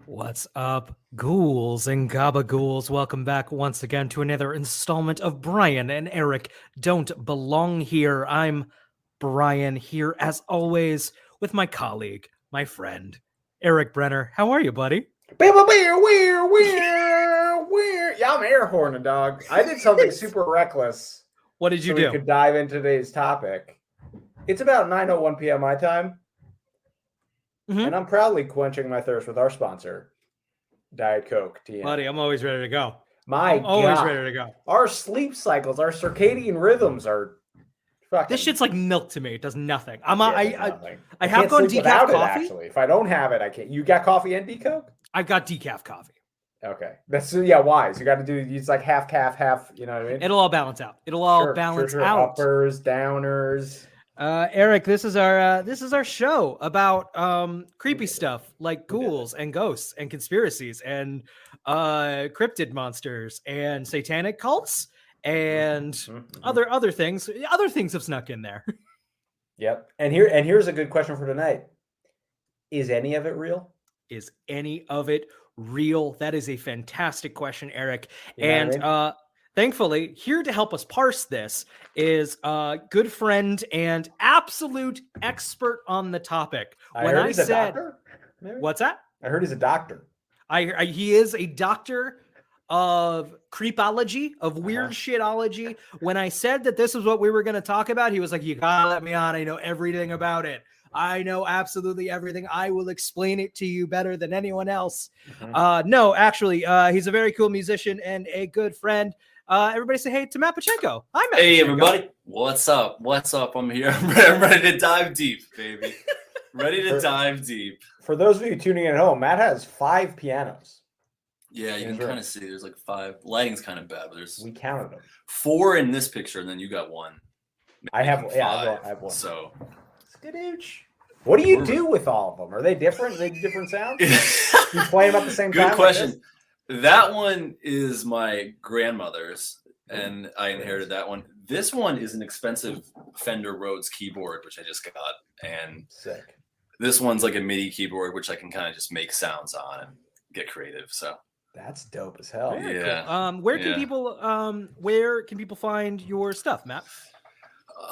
What's up, ghouls and gabagools? Welcome back once again to another installment of Brian and Eric Don't Belong Here. I'm Brian here, as always, with my colleague, my friend, Eric Brenner. How are you, buddy? Yeah, I'm air horning, dog. I did something super reckless. What did you so do? We could dive into today's topic. It's about 9:01 p.m. my time, and I'm proudly quenching my thirst with our sponsor, Diet Coke. TM. Buddy, I'm always ready to go. I'm always ready to go. Our sleep cycles, our circadian rhythms are fucking. This shit's like milk to me. It does nothing. I have gone decaf coffee. Actually, if I don't have it, I can't. You got coffee and decaf? I've got decaf coffee. Okay, that's wise. You got to do. It's like half calf, half. You know what I mean? It'll all balance out. It'll all balance out. Uppers, downers. Eric, this is our show about creepy stuff like ghouls and ghosts and conspiracies and cryptid monsters and satanic cults and other things. Other things have snuck in there. Yep. And here's a good question for tonight. Is any of it real? Is any of it real? That is a fantastic question, Eric. You know what I mean? Thankfully, here to help us parse this is a good friend and absolute expert on the topic. He's a doctor? Maybe? What's that? I heard he's a doctor. He is a doctor of creepology, of weird shitology. When I said that this is what we were going to talk about, he was like, "You gotta let me on. I know everything about it. I know absolutely everything. I will explain it to you better than anyone else." No, actually, he's a very cool musician and a good friend. Everybody say hey to Matt Pacheco. Hi, Matt. Hey, Pacheco. everybody. What's up? I'm here. I'm ready to dive deep, baby. Ready to dive deep. For those of you tuning in at home, Matt has 5 pianos. Yeah, you can kind of see there's like 5. Lighting's kind of bad, but we counted them. 4 in this picture, and then you got 1. I have 5. I have 1. So it's good age. What do you do with all of them? Are they different? Are they different sounds? You play them at the same time? Good question. That one is my grandmother's, and I inherited that one. This one is an expensive Fender Rhodes keyboard, which I just got, and sick. This one's like a MIDI keyboard, which I can kind of just make sounds on and get creative. So that's dope as hell. Yeah. Cool. Where can people find your stuff, Matt?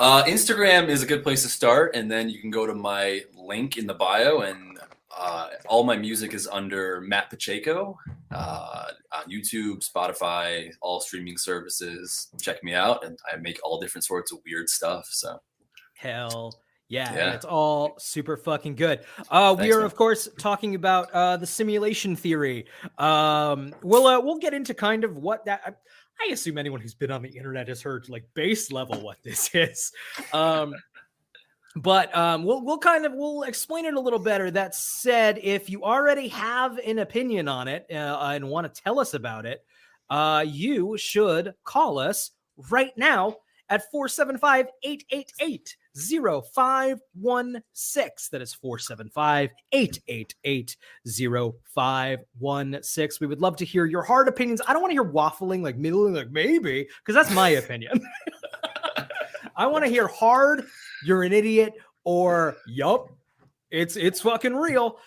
Instagram is a good place to start, and then you can go to my link in the bio, and all my music is under Matt Pacheco on YouTube, Spotify, all streaming services. Check me out, and I make all different sorts of weird stuff. So hell yeah. And it's all super fucking good. We are, of course, talking about the simulation theory. We'll get into kind of what that. I assume anyone who's been on the internet has heard like base level what this is. But we'll explain it a little better. That said, if you already have an opinion on it and want to tell us about it, you should call us right now at 475-888-0516. That is 475-888-0516. We would love to hear your hard opinions. I don't want to hear waffling, like middling, like maybe, because that's my opinion. I want to hear hard, you're an idiot, or yup, it's fucking real.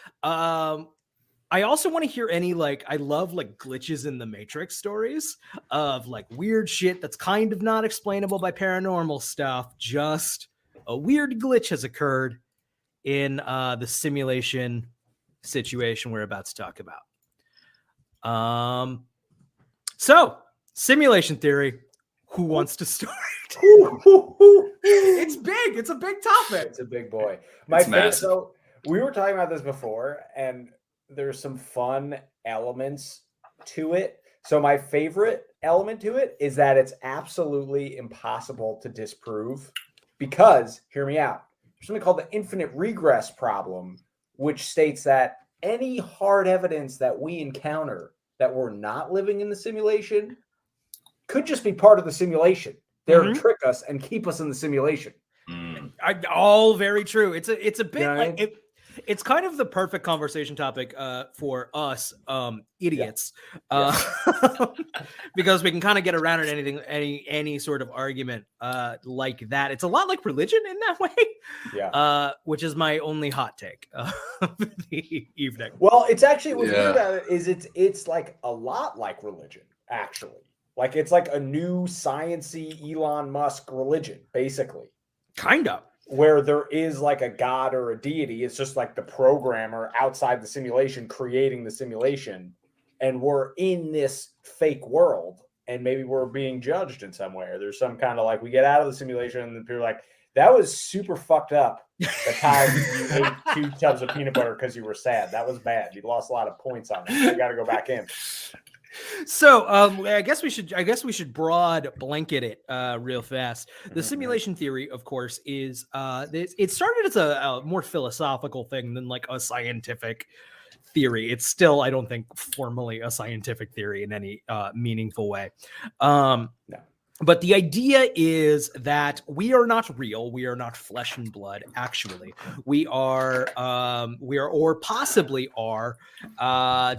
I also want to hear any, like, I love like glitches in the Matrix stories of like weird shit that's kind of not explainable by paranormal stuff. Just a weird glitch has occurred in the simulation situation we're about to talk about. So simulation theory. Who wants to start? It's big. It's a big topic. It's a big boy. So we were talking about this before, and there's some fun elements to it. So my favorite element to it is that it's absolutely impossible to disprove because, hear me out, there's something called the infinite regress problem, which states that any hard evidence that we encounter that we're not living in the simulation could just be part of the simulation. They're to trick us and keep us in the simulation. All very true. It's a bit like It's kind of the perfect conversation topic for us idiots, because we can kind of get around at any sort of argument like that. It's a lot like religion in that way, which is my only hot take of the evening. Well, it's actually what's weird about it is it's like a lot like religion, actually. Like it's like a new sciencey Elon Musk religion, basically. Kind of. Where there is like a god or a deity. It's just like the programmer outside the simulation creating the simulation. And we're in this fake world and maybe we're being judged in some way. Or there's some kind of like, we get out of the simulation and people are like, that was super fucked up. The time you ate 2 tubs of peanut butter because you were sad. That was bad. You lost a lot of points on it. You got to go back in. So I guess we should broad blanket it real fast. The simulation theory, of course, is it started as a more philosophical thing than like a scientific theory. It's still, I don't think, formally a scientific theory in any meaningful way. No. But the idea is that we are not real. We are not flesh and blood. Actually, we are, or possibly are,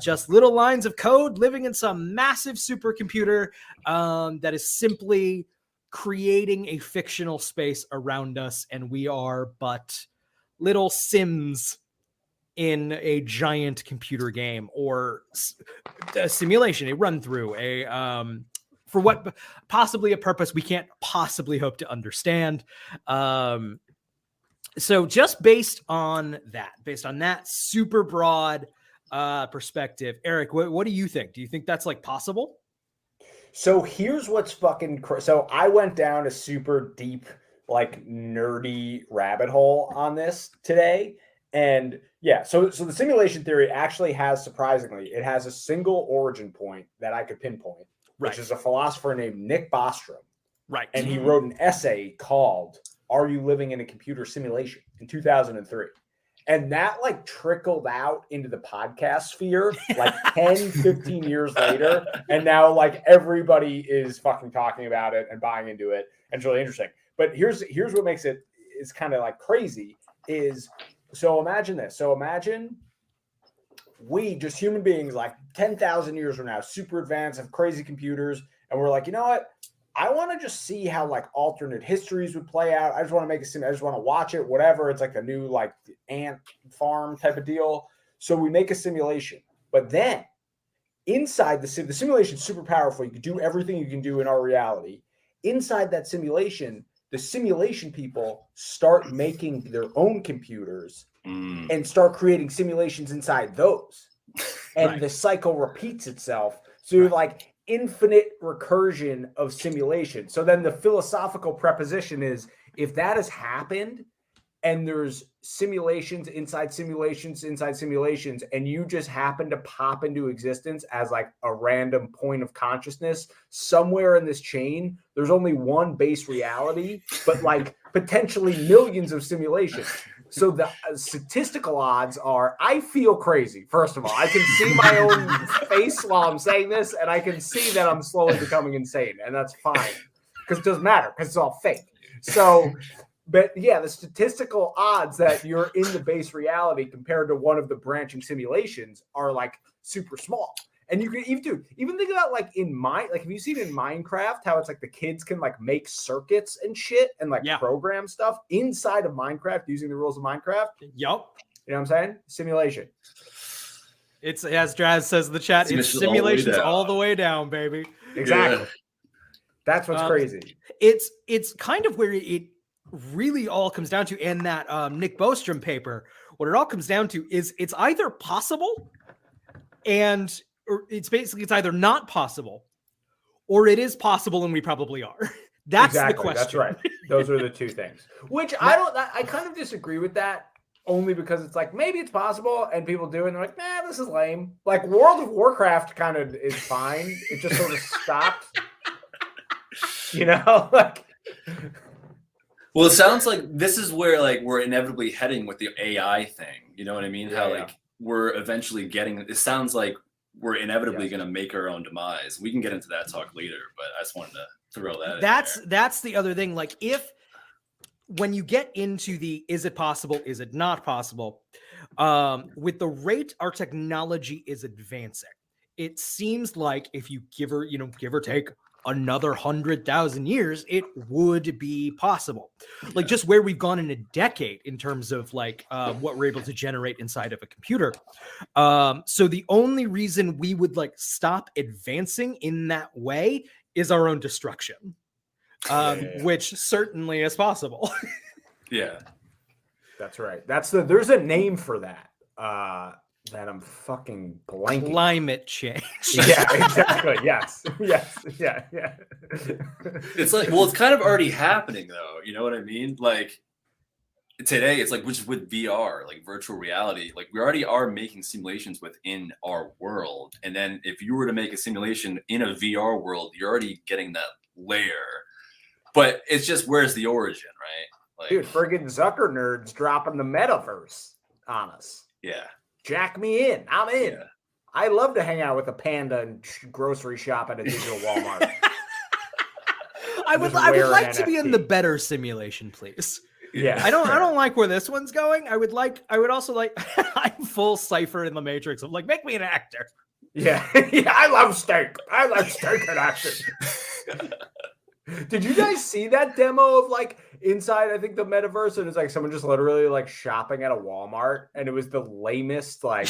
just little lines of code living in some massive supercomputer that is simply creating a fictional space around us, and we are but little Sims in a giant computer game or a simulation, a run through, for what possibly a purpose we can't possibly hope to understand. So just based on that super broad perspective, Eric, what do you think? Do you think that's like possible? So here's what's fucking so I went down a super deep, like nerdy rabbit hole on this today. And yeah, so the simulation theory actually has, surprisingly, it has a single origin point that I could pinpoint. Right. Which is a philosopher named Nick Bostrom. Right. And he wrote an essay called Are You Living in a Computer Simulation in 2003. And that like trickled out into the podcast sphere like 10, 15 years later. And now like everybody is fucking talking about it and buying into it. And it's really interesting. But here's what makes it is kind of like crazy is, so imagine this. So imagine we just human beings like 10,000 years from now, super advanced, have crazy computers. And we're like, you know what? I want to just see how like alternate histories would play out. I just want to make a sim. I just want to watch it, whatever. It's like a new like ant farm type of deal. So we make a simulation, but then inside the simulation is super powerful. You can do everything you can do in our reality. Inside that simulation, the simulation people start making their own computers and start creating simulations inside those. And the cycle repeats itself. So you're like infinite recursion of simulation. So then the philosophical preposition is, if that has happened and there's simulations inside simulations inside simulations, and you just happen to pop into existence as like a random point of consciousness somewhere in this chain, there's only one base reality, but like potentially millions of simulations. So the statistical odds are, I feel crazy. First of all, I can see my own face while I'm saying this, and I can see that I'm slowly becoming insane, and that's fine because it doesn't matter because it's all fake. So, but yeah, the statistical odds that you're in the base reality compared to one of the branching simulations are like super small. And you can even think about like have you seen in Minecraft how it's like the kids can like make circuits and shit and like program stuff inside of Minecraft using the rules of Minecraft? Yep. You know what I'm saying? Simulation. It's, as Draz says in the chat, it's simulations all the way down, baby. Exactly. Yeah. That's what's crazy. It's kind of where it really all comes down to, in that Nick Bostrom paper, what it all comes down to is it's either possible or it's either not possible or it is possible and we probably are. That's exactly the question. That's right. Those are the two things. Which I kind of disagree with that, only because it's like maybe it's possible and people do it and they're like, nah, this is lame. Like World of Warcraft kind of is fine. It just sort of stopped. You know, like. Well, it sounds like this is where like we're inevitably heading with the AI thing. You know what I mean? How like we're eventually getting. It sounds like we're inevitably going to make our own demise. We can get into that talk later, but I just wanted to throw that. That's the other thing. Like when you get into the is it possible, is it not possible? with the rate our technology is advancing, it seems like if you give or take another 100,000 years, it would be possible. Like just where we've gone in a decade in terms of like what we're able to generate inside of a computer. So the only reason we would like stop advancing in that way is our own destruction, which certainly is possible. Yeah. That's right. There's a name for that. That I'm fucking blanking. Climate change. Yeah, exactly. Yes. Yes. Yeah. It's like, well, it's kind of already happening though. You know what I mean? Like today, it's like, which with VR, like virtual reality, like we already are making simulations within our world. And then if you were to make a simulation in a VR world, you're already getting that layer. But it's just, where's the origin, right? Like, dude, friggin' Zucker nerds dropping the metaverse on us. Yeah. Jack me in. I'm in. Yeah. I love to hang out with a panda and grocery shop at a digital Walmart. I would like to be in the better simulation, please. Yeah. I don't like where this one's going. I would also like I'm full Cypher in the Matrix. I'm like, make me an actor. Yeah. Yeah, I love steak. I like steak and action. Did you guys see that demo of like inside, I think the metaverse, and it's like someone just literally like shopping at a Walmart, and it was the lamest, like,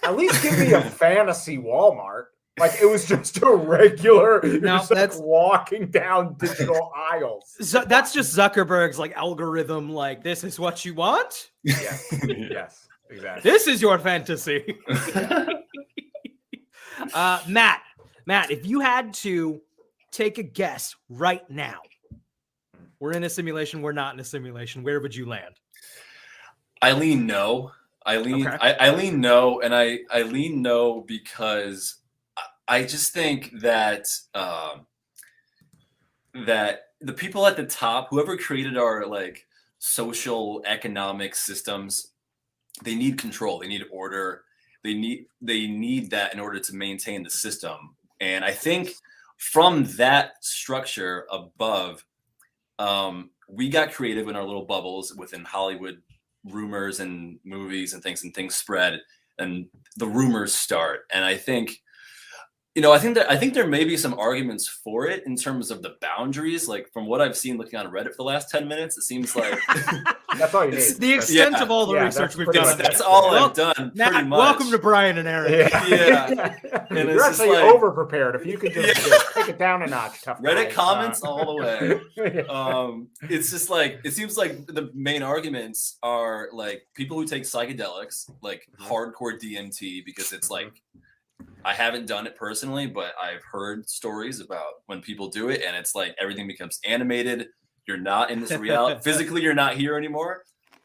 at least give me a fantasy Walmart. Like it was just a regular, that's like walking down digital aisles. So that's just Zuckerberg's like algorithm, like this is what you want? Yes. Yes, exactly. This is your fantasy. Matt, if you had to take a guess right now. We're in a simulation. We're not in a simulation. Where would you land? I lean no. I lean no, and I lean no because I just think that that the people at the top, whoever created our like social economic systems, they need control. They need order. They need that in order to maintain the system. And I think from that structure above, we got creative in our little bubbles within Hollywood rumors and movies and things spread and the rumors start. And I think, I think there may be some arguments for it in terms of the boundaries. Like from what I've seen looking on Reddit for the last 10 minutes, it seems like that's all you need. The extent of all the research we've done. That's all I've done. Matt, pretty much. Welcome to Brian and Eric. Yeah. And you're actually over prepared. If you could just take it down a notch, tough Reddit guy. comments all the way. It's just like it seems like the main arguments are like people who take psychedelics, like hardcore DMT, because it's like I haven't done it personally, but I've heard stories about when people do it, and it's like everything becomes animated. You're not in this reality. Physically, you're not here anymore.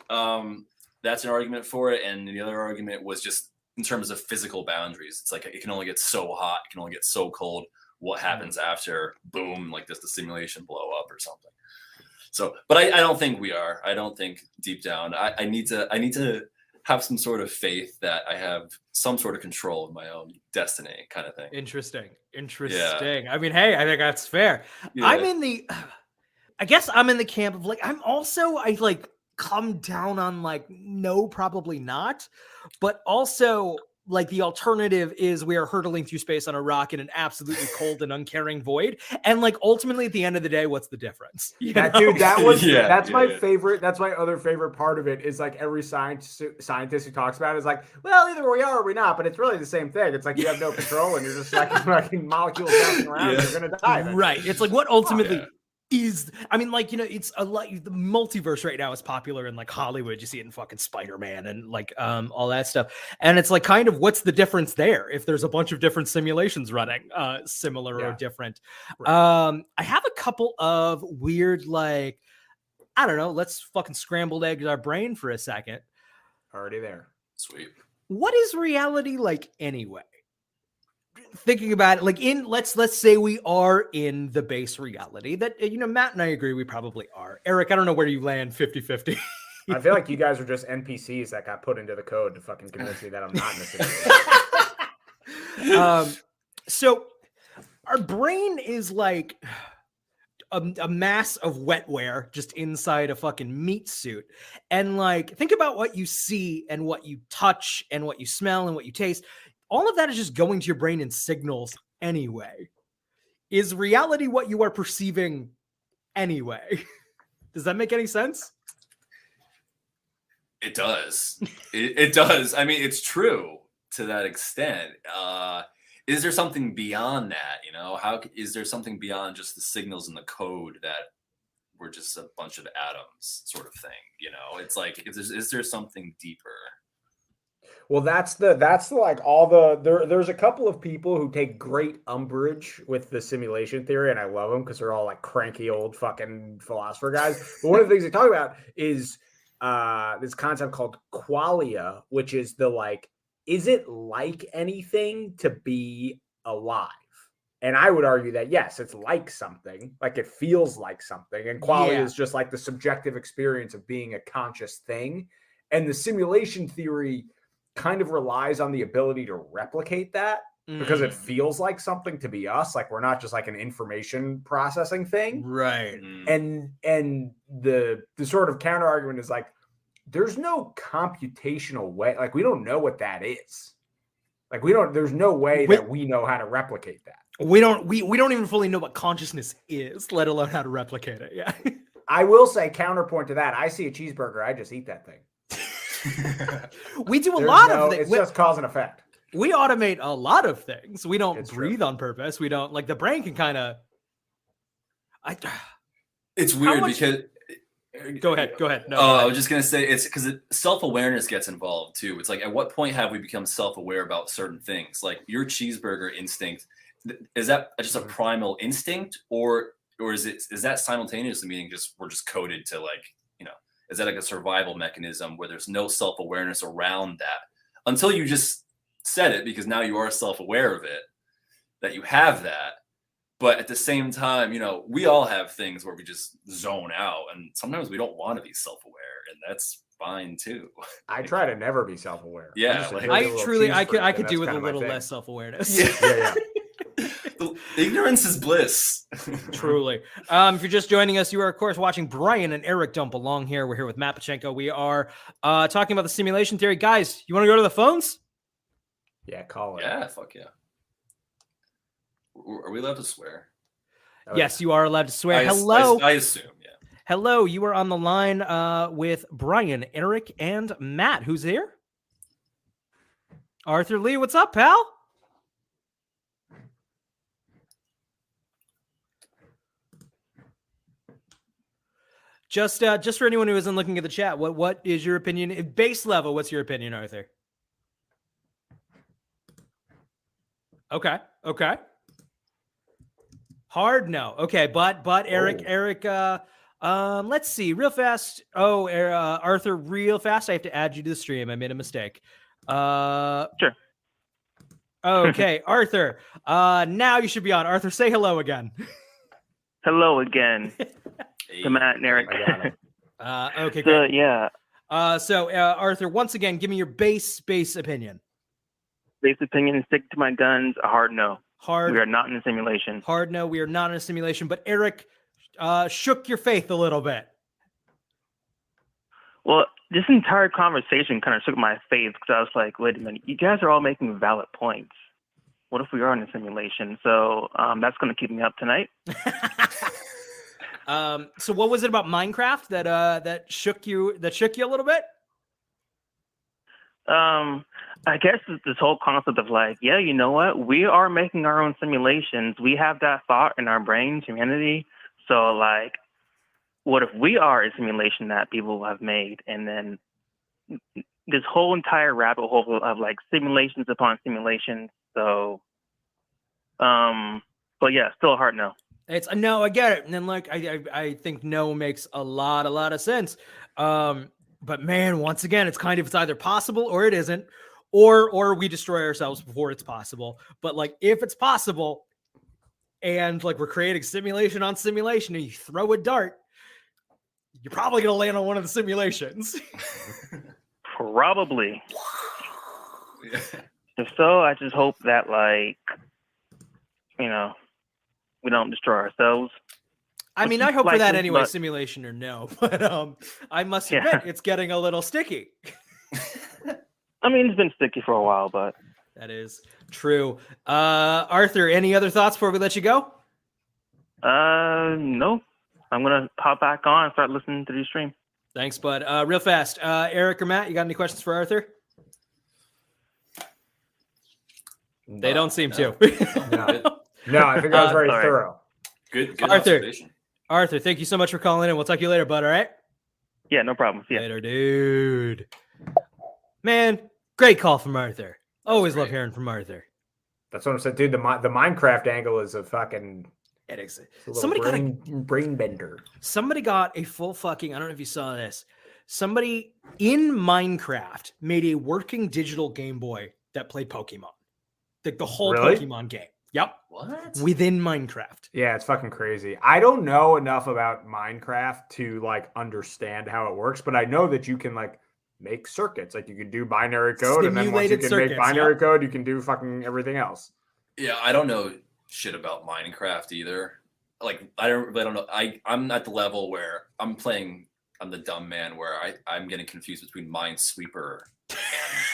That's an argument for it. And the other argument was just in terms of physical boundaries. It's like it can only get so hot. It can only get so cold. What happens after? Boom, like does the simulation blow up or something? So, but I don't think we are. I don't think deep down. I need to have some sort of faith that I have some sort of control of my own destiny, kind of thing. Interesting. Yeah. I mean, hey, I think that's fair. Yeah. I guess I'm in the camp of like, I come down on like, no, probably not. But also like the alternative is we are hurtling through space on a rock in an absolutely cold and uncaring void. And like, ultimately at the end of the day, what's the difference? Dude, that's my favorite. That's my other favorite part of it is like every scientist who talks about it is like, well, either we are or we're not, but it's really the same thing. It's like you have no control and you're just like fucking molecules bouncing around. Yeah. You're going to die. Right. It's like what ultimately is, I mean, like, it's a lot. The multiverse right now is popular in like Hollywood. You see it in fucking Spider-Man and like all that stuff. And it's like kind of what's the difference there if there's a bunch of different simulations running, similar or different. Right. I have a couple of weird, like, I don't know. Let's fucking scrambled eggs our brain for a second. Already there. Sweet. What is reality like anyway? Thinking about it, like let's say we are in the base reality that, Matt and I agree we probably are. Eric, I don't know where you land 50-50. I feel like you guys are just NPCs that got put into the code to fucking convince me that I'm not in the situation. So our brain is like, a mass of wetware just inside a fucking meat suit. And like, think about what you see and what you touch and what you smell and what you taste. All of that is just going to your brain in signals anyway. Is reality what you are perceiving anyway? Does that make any sense? It does. It does. I mean, it's true to that extent. Is there something beyond that? You know, is there something beyond just the signals and the code that we're just a bunch of atoms, sort of thing? You know, it's like, is there something deeper? Well, that's like all there's a couple of people who take great umbrage with the simulation theory, and I love them because they're all like cranky old fucking philosopher guys. But one of the things they talk about is this concept called qualia, which is the like, is it like anything to be alive? And I would argue that yes, it's like something, like it feels like something. And qualia is just like the subjective experience of being a conscious thing. And the simulation theory kind of relies on the ability to replicate that because it feels like something to be us. Like we're not just like an information processing thing. Right. And the sort of counter argument is like, there's no computational way. Like we don't know what that is. Like there's no way that we know how to replicate that. We don't even fully know what consciousness is, let alone how to replicate it. Yeah. I will say counterpoint to that. I see a cheeseburger. I just eat that thing. We do a lot of things. It's just cause and effect. We automate a lot of things. We don't breathe on purpose. We don't, like, the brain can kind of. It's weird because. Go ahead. No, I was just gonna say it's because self-awareness gets involved too. It's like, at what point have we become self-aware about certain things? Like your cheeseburger instinct, is that just a primal instinct, or is that simultaneously meaning we're just coded to, like, you know, is that like a survival mechanism where there's no self-awareness around that until you just said it, because now you are self-aware of it, that you have that. But at the same time, you know, we all have things where we just zone out, and sometimes we don't want to be self-aware, and that's fine too. I try to never be self-aware. Yeah, I could do with a little less self-awareness. Yeah. Ignorance is bliss. Truly. If you're just joining us, you are of course watching Brian and Eric don't belong here. We're here with Matt Pacheco. We are talking about the simulation theory. Guys, you want to go to the phones? Yeah, call it. Yeah, fuck yeah. Are we allowed to swear? Yes, you are allowed to swear. Hello. I assume, yeah. Hello, you are on the line with Brian, Eric, and Matt. Who's here? Arthur Lee, what's up, pal? Just for anyone who isn't looking at the chat, what is your opinion? At base level, what's your opinion, Arthur? Okay. Hard no. Okay, but Eric, let's see, real fast. Arthur, real fast. I have to add you to the stream. I made a mistake. Sure. Okay, Arthur. Now you should be on. Arthur, say hello again. Hello again. To Matt and Eric. Okay, great. So Arthur, once again, give me your base opinion. Base opinion, stick to my guns, a hard no. Hard. We are not in a simulation. Hard no, we are not in a simulation. But Eric shook your faith a little bit. Well, this entire conversation kind of shook my faith because I was like, wait a minute, you guys are all making valid points. What if we are in a simulation? So that's going to keep me up tonight. So what was it about Minecraft that shook you a little bit? I guess this whole concept of like, yeah, you know what? We are making our own simulations. We have that thought in our brains, humanity. So like, what if we are a simulation that people have made? And then this whole entire rabbit hole of like simulations upon simulations. So, but yeah, still a hard no. It's a no, I get it. And then like, I think no makes a lot of sense. But man, once again, it's either possible or it isn't, or we destroy ourselves before it's possible. But like, if it's possible and like we're creating simulation on simulation and you throw a dart, you're probably going to land on one of the simulations. Probably. If so, I just hope that like, you know, we don't destroy ourselves. I mean, I hope for like that this, anyway, but- simulation or no. But I must admit, it's getting a little sticky. I mean, it's been sticky for a while, but That is true. Arthur, any other thoughts before we let you go? no. I'm gonna hop back on and start listening to the stream. Thanks, bud. Real fast, Eric or Matt, you got any questions for Arthur? They don't seem to. No, I think that was very all right. thorough. Good Arthur. observation. Arthur, thank you so much for calling in. We'll talk to you later, bud. All right? Yeah, no problem. See ya. Later, dude. Man, great call from Arthur. Always love great. hearing from Arthur. That's what I'm saying, dude. The Minecraft angle is a fucking It is. it's a little Somebody brain bender. Somebody got a full fucking, I don't know if you saw this. Somebody in Minecraft made a working digital Game Boy that played Pokemon. Like the whole Really? Pokemon game. Yep. What? Within Minecraft. Yeah, it's fucking crazy. I don't know enough about Minecraft to like understand how it works, but I know that you can like make circuits. Like you can do binary code, and then once you Simulated can circuits, make binary yep. code, you can do fucking everything else. Yeah, I don't know shit about Minecraft either. Like I don't know. I'm at the level where I'm the dumb man where I'm getting confused between Minesweeper and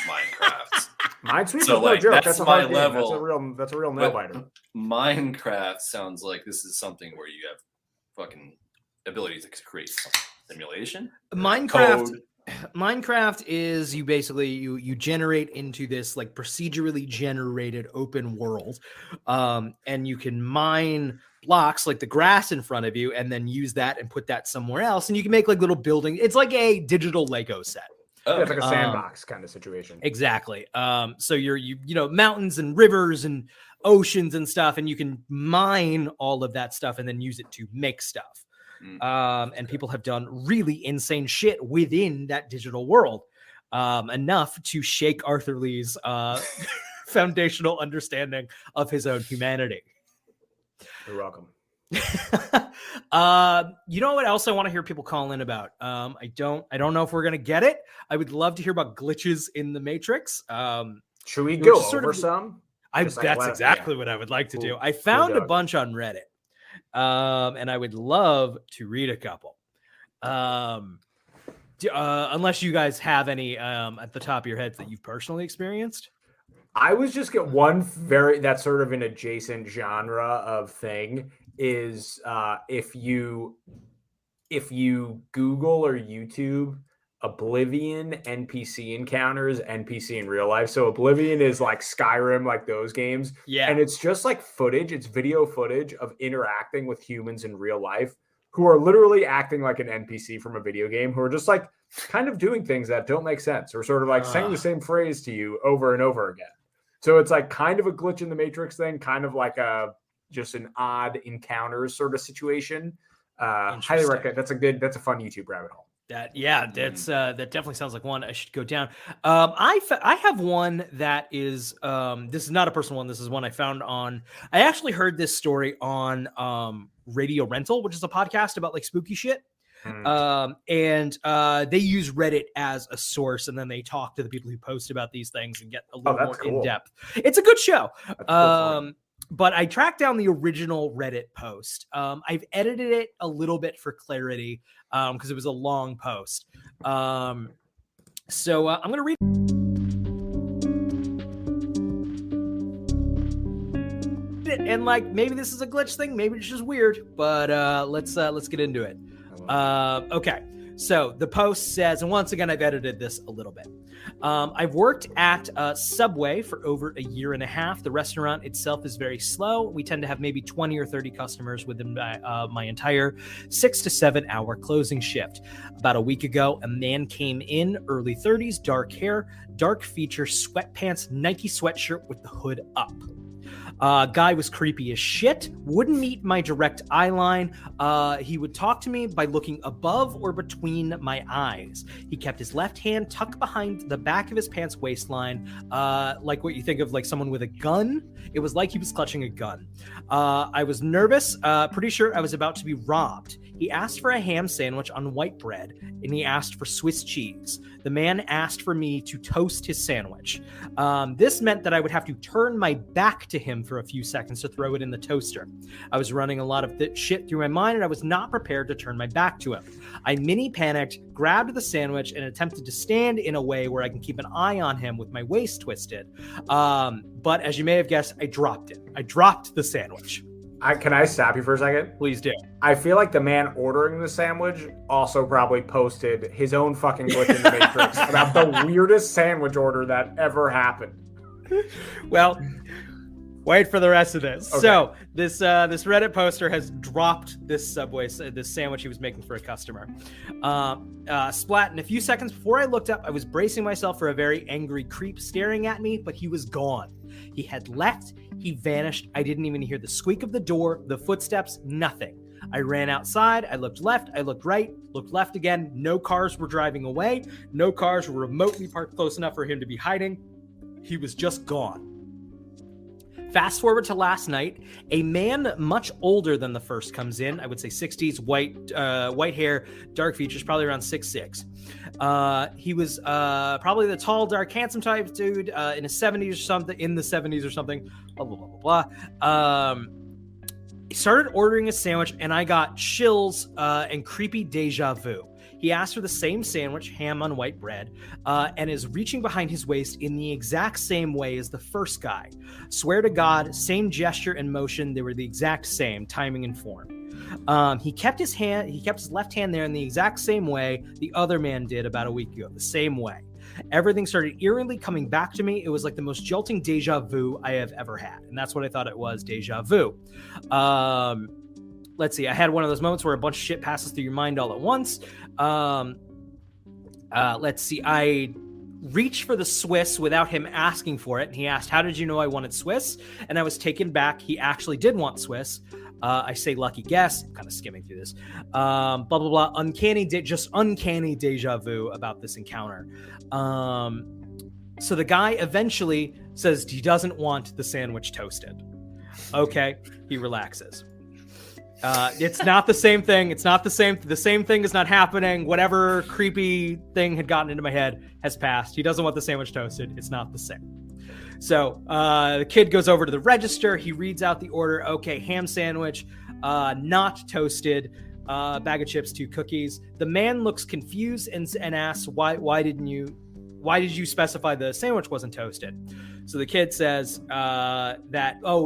Minecraft. Minesweeper's So, no like, joke. that's That's a my hard game. level. That's a real nail biter. Minecraft sounds like this is something where you have fucking abilities to create simulation. Minecraft. Code. Minecraft is you basically you generate into this like procedurally generated open world, and you can mine blocks like the grass in front of you, and then use that and put that somewhere else, and you can make like little building. It's like a digital Lego set. Oh, Yeah, it's like a sandbox kind of situation. Exactly. So you know mountains and rivers and oceans and stuff, and you can mine all of that stuff and then use it to make stuff. And people have done really insane shit within that digital world, enough to shake Arthur Lee's foundational understanding of his own humanity. You're welcome. You know what else I want to hear people call in about? I don't know if we're gonna get it. I would love to hear about glitches in the Matrix. Should we It was go just sort over of- some? Just like That's let- exactly yeah. what I would like to do. Cool. I found a dog. bunch on Reddit, and I would love to read a couple. Unless you guys have any at the top of your heads that you've personally experienced. I was just get one that's sort of an adjacent genre of thing is if you Google or YouTube Oblivion NPC encounters, NPC in real life. So Oblivion is like Skyrim, like those games. Yeah. And it's just like footage, it's video footage of interacting with humans in real life who are literally acting like an NPC from a video game, who are just like kind of doing things that don't make sense or sort of like saying the same phrase to you over and over again. So it's like kind of a glitch in the Matrix thing, kind of like just an odd encounters sort of situation. Highly recommend. That's a fun YouTube rabbit hole. That definitely sounds like one I should go down. I have one that is this is not a personal one. This is one I found on. I actually heard this story on Radio Rental, which is a podcast about like spooky shit. And they use Reddit as a source, and then they talk to the people who post about these things and get a little more cool. in depth. It's a good show. That's cool. But I tracked down the original Reddit post. I've edited it a little bit for clarity because it was a long post. So I'm going to read it. And like maybe this is a glitch thing, maybe it's just weird, but let's get into it. Okay. So the post says, and once again, I've edited this a little bit. I've worked at Subway for over a year and a half. The restaurant itself is very slow. We tend to have maybe 20 or 30 customers within my entire 6 to 7 hour closing shift. About a week ago, a man came in, early 30s, dark hair, dark feature, sweatpants, Nike sweatshirt with the hood up. Guy was creepy as shit, wouldn't meet my direct eye line. He would talk to me by looking above or between my eyes. He kept his left hand tucked behind the back of his pants waistline, like what you think of like someone with a gun. It was like he was clutching a gun. I was nervous, pretty sure I was about to be robbed. He asked for a ham sandwich on white bread, and he asked for Swiss cheese. The man asked for me to toast his sandwich. This meant that I would have to turn my back to him phone for a few seconds to throw it in the toaster. I was running a lot of shit through my mind, and I was not prepared to turn my back to him. I mini panicked, grabbed the sandwich, and attempted to stand in a way where I can keep an eye on him with my waist twisted. But as you may have guessed, I dropped it. I dropped the sandwich. Can I stop you for a second? Please do. I feel like the man ordering the sandwich also probably posted his own fucking glitch in the Matrix about the weirdest sandwich order that ever happened. Well, wait for the rest of this. Okay. So this Reddit poster has dropped this sandwich he was making for a customer. Splat. In a few seconds before I looked up, I was bracing myself for a very angry creep staring at me, but he was gone. He had left. He vanished. I didn't even hear the squeak of the door, the footsteps, nothing. I ran outside. I looked left. I looked right, looked left again. No cars were driving away. No cars were remotely parked close enough for him to be hiding. He was just gone. Fast forward to last night, a man much older than the first comes in. I would say 60s, white hair, dark features, probably around 6'6". He was probably the tall, dark, handsome type dude in his 70s or something. Blah blah blah blah blah. He started ordering a sandwich, and I got chills and creepy deja vu. He asked for the same sandwich, ham on white bread, and is reaching behind his waist in the exact same way as the first guy. Swear to God, same gesture and motion. They were the exact same, timing and form. He kept his left hand there in the exact same way the other man did about a week ago, the same way. Everything started eerily coming back to me. It was like the most jolting deja vu I have ever had. And that's what I thought it was, deja vu. Let's see. I had one of those moments where a bunch of shit passes through your mind all at once. Let's see. I reached for the Swiss without him asking for it. And he asked, how did you know I wanted Swiss? And I was taken back. He actually did want Swiss. I say lucky guess. I'm kind of skimming through this. Blah, blah, blah. Uncanny deja vu about this encounter. So the guy eventually says he doesn't want the sandwich toasted. Okay. He relaxes. It's not the same thing. It's not the same. The same thing is not happening. Whatever creepy thing had gotten into my head has passed. He doesn't want the sandwich toasted. It's not the same. So the kid goes over to the register. He reads out the order. Okay, ham sandwich, not toasted, bag of chips, 2 cookies. The man looks confused and asks, why did you specify the sandwich wasn't toasted? So the kid says that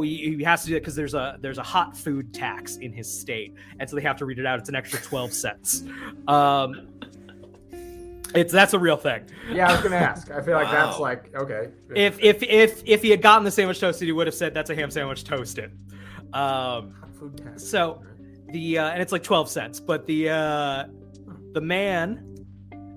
he has to do it because there's a hot food tax in his state, and so they have to read it out. It's an extra 12 cents. That's a real thing. Yeah, I was gonna ask. I feel like that's like okay. If he had gotten the sandwich toasted, he would have said that's a ham sandwich toasted. Food tax. So and it's like 12 cents. But the man,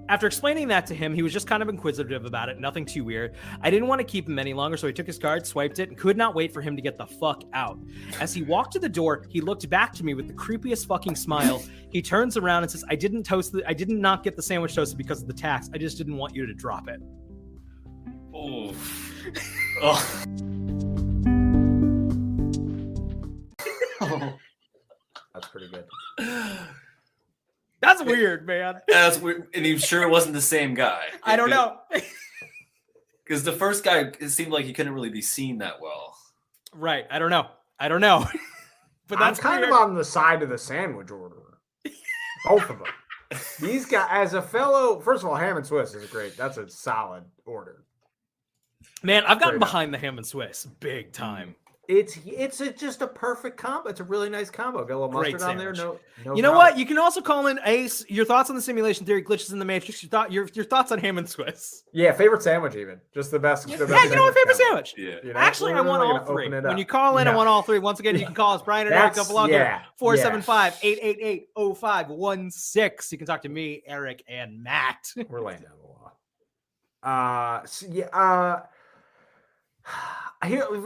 after explaining that to him, he was just kind of inquisitive about it. Nothing too weird. I didn't want to keep him any longer, so he took his card, swiped it, and could not wait for him to get the fuck out. As he walked to the door, he looked back to me with the creepiest fucking smile. He turns around and says, I did not get the sandwich toasted because of the tax. I just didn't want you to drop it. Oh. That's pretty good. That's weird, man. That's weird. And he's sure it wasn't the same guy. I don't know. Because the first guy, it seemed like he couldn't really be seen that well. Right. I don't know. But that's I'm kind of on the side of the sandwich orderer. Both of them. These guys, as a fellow, first of all, ham and Swiss is great. That's a solid order. Man, I've gotten behind the ham and Swiss big time. It's just a perfect combo. It's a really nice combo. Got a little Great mustard on there. sandwich. No. You know problem. what? You can also call in Ace. Your thoughts on the simulation theory, glitches in the Matrix. Your thoughts on ham and Swiss. Yeah, favorite sandwich even. Just the best. Yeah, you know what? Favorite sandwich. Yeah. You know, Actually, I want all 3. When you call in, I want all 3. Once again, you can call us, Brian and Eric, up along here. 475-888-0516. You can talk to me, Eric, and Matt. We're laying down the law.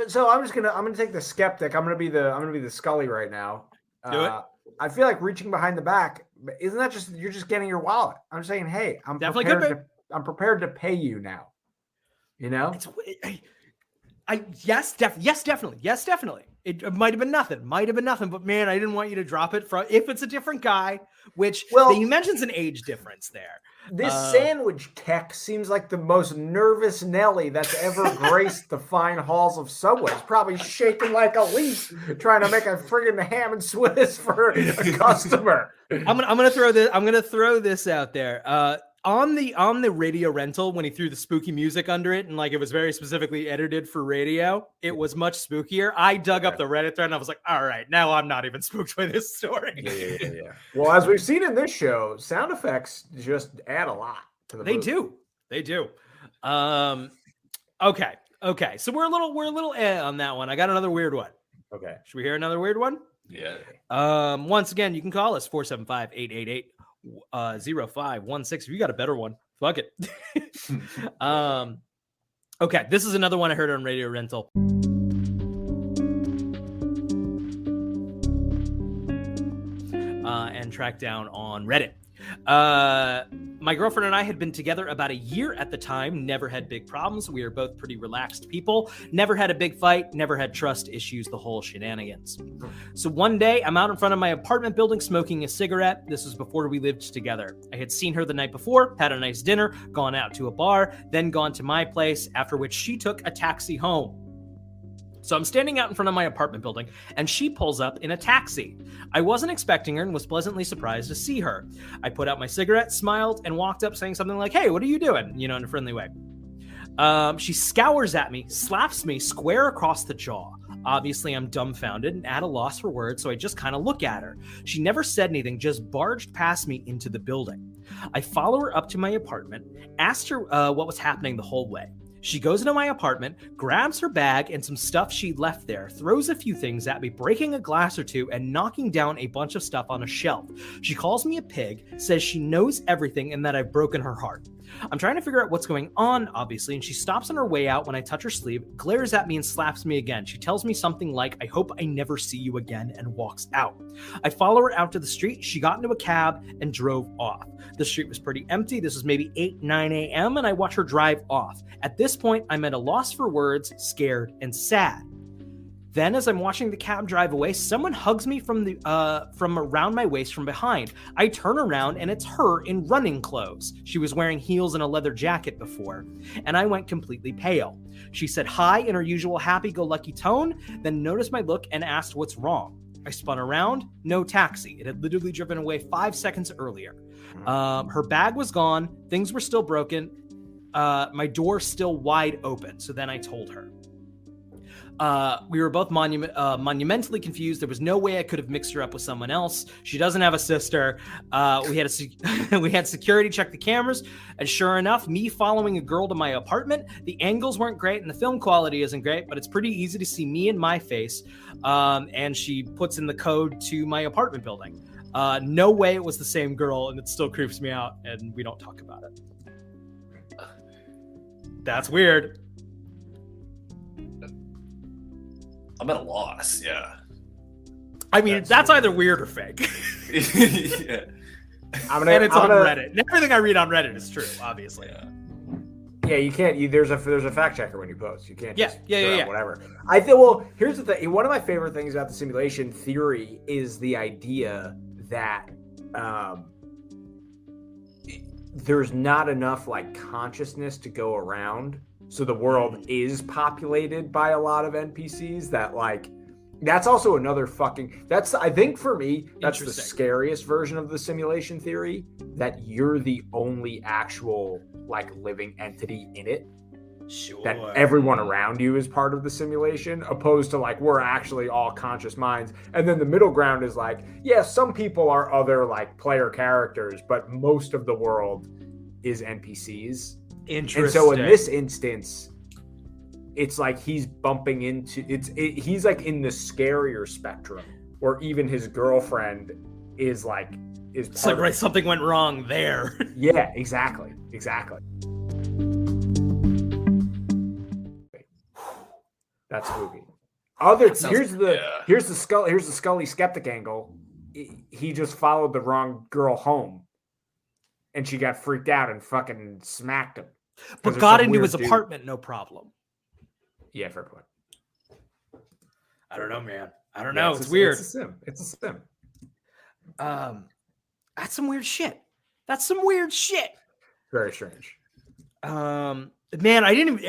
So I'm gonna take the skeptic. I'm gonna be the Scully right now. Do it. I feel like reaching behind the back. Isn't that just you're just getting your wallet? I'm saying, hey, I'm prepared to pay you now. You know. Yes, definitely. It might have been nothing. But man, I didn't want you to drop it. If it's a different guy, which he mentions an age difference there. This sandwich tech seems like the most nervous Nelly that's ever graced the fine halls of Subway. It's probably shaking like a leaf, trying to make a friggin' ham and Swiss for a customer. I'm gonna throw this. I'm gonna throw this out there. On the radio rental, when he threw the spooky music under it and like it was very specifically edited for radio, it was much spookier. I dug up the Reddit thread and I was like, all right, now I'm not even spooked by this story. Yeah. Well, as we've seen in this show, sound effects just add a lot to the movie. They do. Okay. So we're a little on that one. I got another weird one. Okay. Should we hear another weird one? Yeah. Once again, you can call us 475-888-0516 if you got a better one. Fuck it. Okay, this is another one I heard on Radio Rental. And tracked down on Reddit. My girlfriend and I had been together about a year at the time, never had big problems. We are both pretty relaxed people, never had a big fight, never had trust issues, the whole shenanigans. So one day I'm out in front of my apartment building smoking a cigarette. This was before we lived together. I had seen her the night before, had a nice dinner, gone out to a bar, then gone to my place, after which she took a taxi home. So I'm standing out in front of my apartment building, and she pulls up in a taxi. I wasn't expecting her and was pleasantly surprised to see her. I put out my cigarette, smiled, and walked up saying something like, "Hey, what are you doing?" In a friendly way. She scours at me, slaps me square across the jaw. Obviously, I'm dumbfounded and at a loss for words, so I just kind of look at her. She never said anything, just barged past me into the building. I follow her up to my apartment, asked her what was happening the whole way. She goes into my apartment, grabs her bag and some stuff she'd left there, throws a few things at me, breaking a glass or two and knocking down a bunch of stuff on a shelf. She calls me a pig, says she knows everything and that I've broken her heart. I'm trying to figure out what's going on, obviously, and she stops on her way out when I touch her sleeve, glares at me and slaps me again. She tells me something like, "I hope I never see you again," and walks out. I follow her out to the street. She got into a cab and drove off. The street was pretty empty. This was maybe 8, 9 a.m., and I watch her drive off. At this point, I'm at a loss for words, scared and sad. Then, as I'm watching the cab drive away, someone hugs me from around my waist from behind. I turn around, and it's her in running clothes. She was wearing heels and a leather jacket before, and I went completely pale. She said hi in her usual happy-go-lucky tone, then noticed my look and asked what's wrong. I spun around, no taxi. It had literally driven away 5 seconds earlier. Her bag was gone, things were still broken, my door still wide open. So then I told her. We were both monumentally confused. There was no way I could have mixed her up with someone else. She doesn't have a sister. We had security check the cameras, and sure enough, me following a girl to my apartment. The angles weren't great, and the film quality isn't great, but it's pretty easy to see me and my face. And she puts in the code to my apartment building. No way it was the same girl, and it still creeps me out, and we don't talk about it. That's weird. I'm at a loss. Yeah. I mean, that's either weird or fake. Yeah. And it's on Reddit. Everything I read on Reddit is true, obviously. Yeah, you can't. There's a fact checker when you post. You can't just whatever. I think. Well, here's the thing. One of my favorite things about the simulation theory is the idea that there's not enough consciousness to go around. So the world is populated by a lot of NPCs that's also another I think for me, that's the scariest version of the simulation theory, that you're the only actual living entity in it. Sure. That everyone around you is part of the simulation, opposed to we're actually all conscious minds. And then the middle ground is some people are other player characters, but most of the world is NPCs. Interesting. And so in this instance, it's he's bumping into he's in the scarier spectrum, or even his girlfriend is it's something went wrong there. Yeah, exactly. That's spooky. Here's the Scully skeptic angle. He just followed the wrong girl home, and she got freaked out and fucking smacked him. But got into his apartment, no problem. Yeah, fair point. I don't know, man. I don't know. It's weird. It's a sim. That's some weird shit. Very strange. Man, I didn't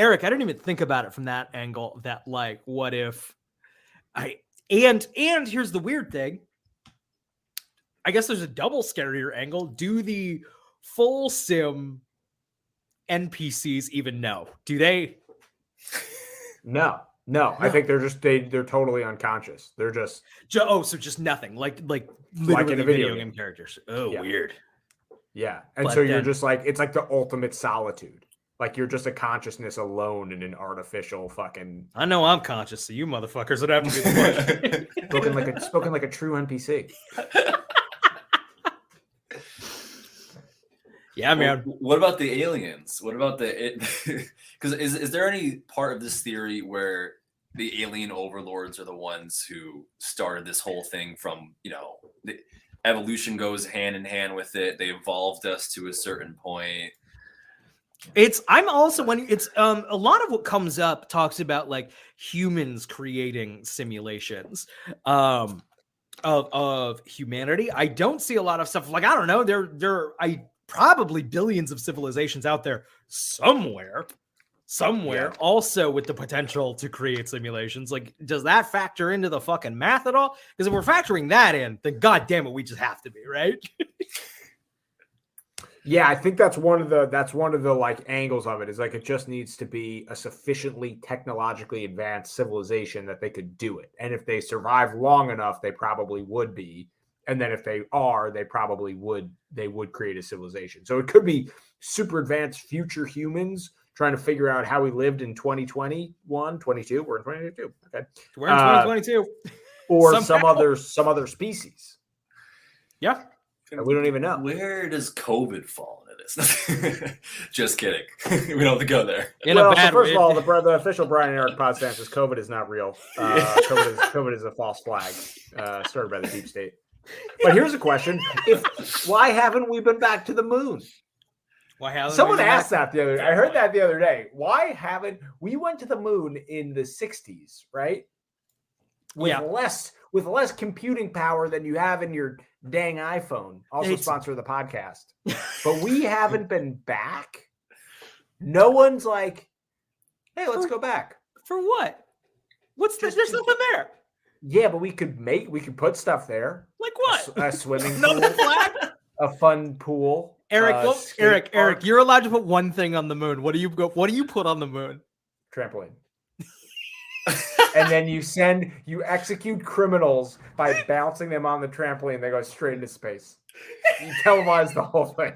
even think about it from that angle. That like, what if and here's the weird thing. I guess there's a double scarier angle. Do the full sim NPCs even know? Do they? No. I think they're totally unconscious. They're just so just nothing. Like literally in a video game characters. Oh, yeah. Weird. Yeah, and But so you're just like it's like the ultimate solitude. Like you're just a consciousness alone in an artificial fucking. I know I'm conscious, so you motherfuckers would have to be the one. spoken like a true NPC. Yeah, man. What about the aliens? What about because is there any part of this theory where the alien overlords are the ones who started this whole thing from, the evolution goes hand in hand with it. They evolved us to a certain point. I'm also when it's a lot of what comes up talks about like humans creating simulations of humanity. I don't see a lot of stuff like, I don't know, there probably billions of civilizations out there somewhere also with the potential to create simulations. Like, does that factor into the fucking math at all? Because if we're factoring that in, then god damn it, we just have to be, right? Yeah, I think that's one of the like angles of it, is like it just needs to be a sufficiently technologically advanced civilization that they could do it. And if they survive long enough, they probably would be. And then if they are, they would create a civilization. So it could be super advanced future humans trying to figure out how we lived in 2021, 22. We're in 2022. Okay. We're in 2022. Or some other species. Yeah. We don't even know. Where does COVID fall into this? Just kidding. We don't have to go there. First of all, the official Brian and Eric pod stance is COVID is not real. COVID is a false flag started by the deep state. But here's a question: why haven't we been back to the moon? Someone asked that the other day. I heard that the other day. Why haven't we went to the moon in the 60s, right? With less computing power than you have in your dang iPhone. Also sponsor the podcast. But we haven't been back. No one's like, hey, let's go back. For what? There's nothing there. Yeah, but we could put stuff there. Like what? A swimming Another pool. flag? A fun pool. Eric, you're allowed to put one thing on the moon. What do you put on the moon? Trampoline. And then you execute criminals by bouncing them on the trampoline. They go straight into space. You televise the whole thing.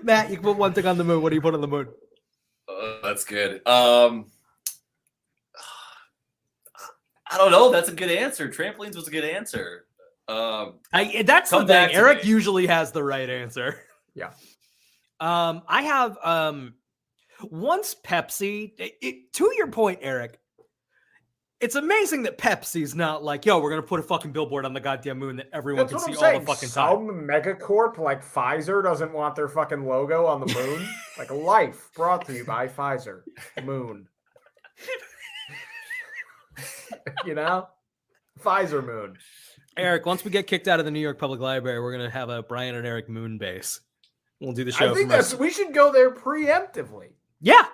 Matt, you can put one thing on the moon. What do you put on the moon? That's good. I don't know. That's a good answer. Trampolines was a good answer. That's the thing. Eric usually has the right answer. Yeah. I have once Pepsi. To your point, Eric, it's amazing that Pepsi's not like, yo, we're gonna put a fucking billboard on the goddamn moon that everyone can see all the fucking time. Some megacorp like Pfizer doesn't want their fucking logo on the moon. Like Life brought to you by Pfizer. Moon. Pfizer moon. Eric, once we get kicked out of the New York Public Library, we're gonna have a Brian and Eric moon base. We'll do the show. I think we should go there preemptively. Yeah.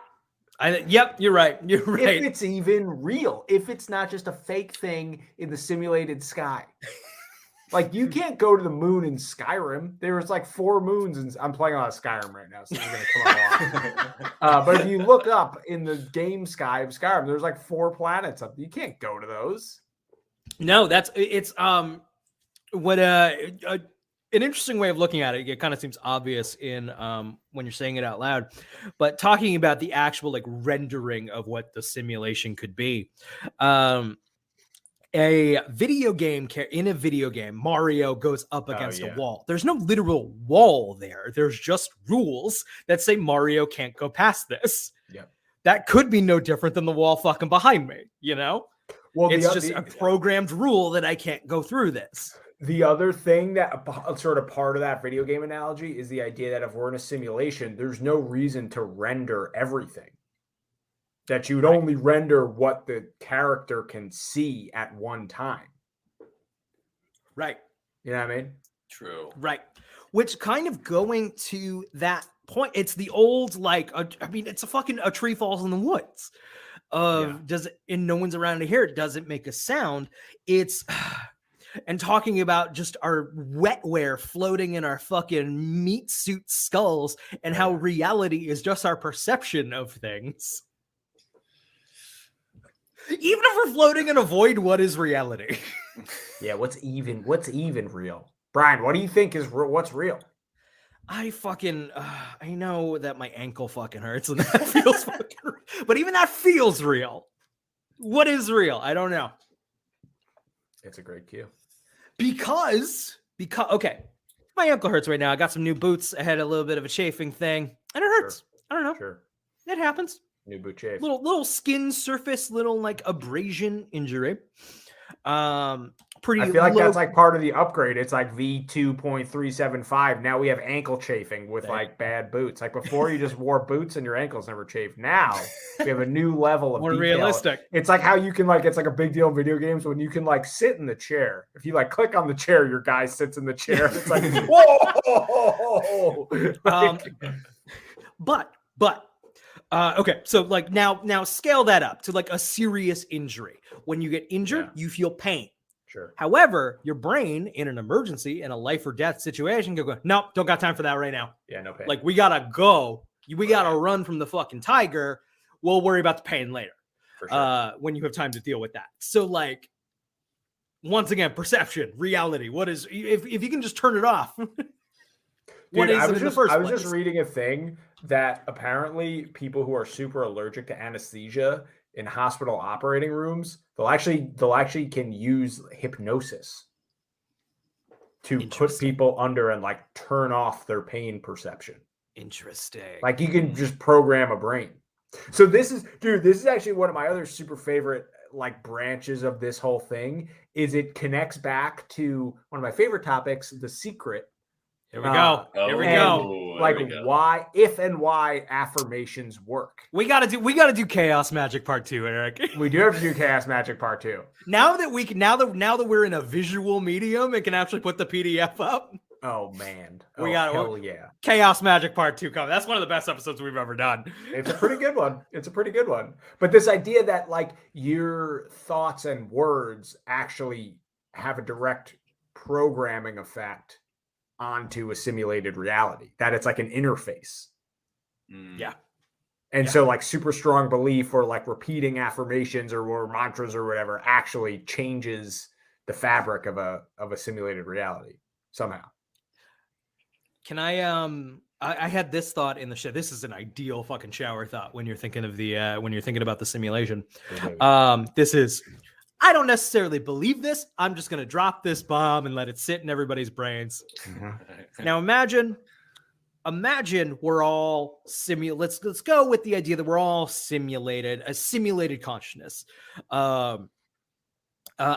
Yep, you're right. You're right. If it's even real, if it's not just a fake thing in the simulated sky. Like, you can't go to the moon in Skyrim. There was like 4 moons, and I'm playing on a Skyrim right now, so you're going to come along. But if you look up in the game sky of Skyrim, there's like 4 planets up. You can't go to those. No, it's an interesting way of looking at it. It kind of seems obvious in when you're saying it out loud, but talking about the actual like rendering of what the simulation could be. In a video game, Mario goes up against a wall. There's no literal wall there. There's just rules that say Mario can't go past this. Yeah, that could be no different than the wall fucking behind me. Well, it's just a programmed rule that I can't go through this. The other thing that sort of part of that video game analogy is the idea that if we're in a simulation, there's no reason to render everything. That you'd only render what the character can see at one time. Right. You know what I mean? True. Right. Which kind of going to that point, it's the old like it's a tree falls in the woods. And no one's around to hear it, doesn't make a sound. It's and talking about just our wetware floating in our fucking meat suit skulls and how reality is just our perception of things. Even if we're floating in a void, what is reality? Yeah, what's even real? Brian, what do you think is what's real? I know that my ankle fucking hurts and that feels fucking real. But even that feels real. What is real? I don't know. It's a great cue. Because okay, my ankle hurts right now. I got some new boots. I had a little bit of a chafing thing, and it hurts. Sure. I don't know. Sure. It happens. New boot chafe. Little skin surface, little like abrasion injury. Pretty. I feel like that's like part of the upgrade. It's like V2.375. Now we have ankle chafing with like bad boots. Like before, you just wore boots and your ankles never chafed. Now we have a new level of more detail. realistic. It's like how you can like it's like a big deal in video games when you can like sit in the chair. If you like click on the chair, your guy sits in the chair. It's like whoa. But okay, so like now scale that up to like a serious injury. When you get injured, you feel pain. Sure. However, your brain in an emergency, in a life or death situation, can go, nope, don't got time for that right now. Yeah, no pain. Like we gotta go. We gotta run from the fucking tiger. We'll worry about the pain later. For sure. When you have time to deal with that. So like, once again, perception, reality. What is if you can just turn it off? Dude, I was just reading a thing that apparently people who are super allergic to anesthesia in hospital operating rooms, they'll actually can use hypnosis to put people under and like turn off their pain perception. Interesting. Like you can just program a brain. So this is actually one of my other super favorite like branches of this whole thing is it connects back to one of my favorite topics, The Secret. Here we go. Here we go. Like why, if and why affirmations work. We gotta do Chaos Magic Part 2, Eric. We do have to do Chaos Magic Part 2. Now that we're in a visual medium and can actually put the PDF up. Oh man. Hell yeah. Chaos Magic Part 2 coming. That's one of the best episodes we've ever done. It's a pretty good one. But this idea that like your thoughts and words actually have a direct programming effect onto a simulated reality, that it's like an interface. Yeah. And so like super strong belief or like repeating affirmations or mantras or whatever actually changes the fabric of a simulated reality somehow. Can I had this thought in the show. This is an ideal fucking shower thought when you're thinking of when you're thinking about the simulation. This is, I don't necessarily believe this. I'm just going to drop this bomb and let it sit in everybody's brains. Mm-hmm. Now imagine we're all let's go with the idea that we're all simulated, a simulated consciousness.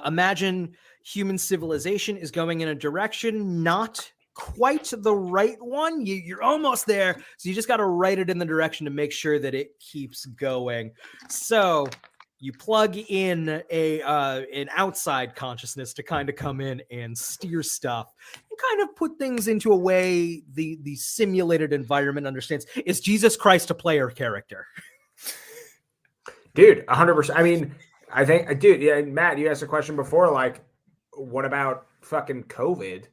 Imagine human civilization is going in a direction, not quite the right one. You're almost there. So you just got to write it in the direction to make sure that it keeps going. So you plug in an outside consciousness to kind of come in and steer stuff and kind of put things into a way the simulated environment understands. Is Jesus Christ a player character? Dude, 100%. I mean, I think, dude, yeah, Matt, you asked a question before, like, what about fucking COVID?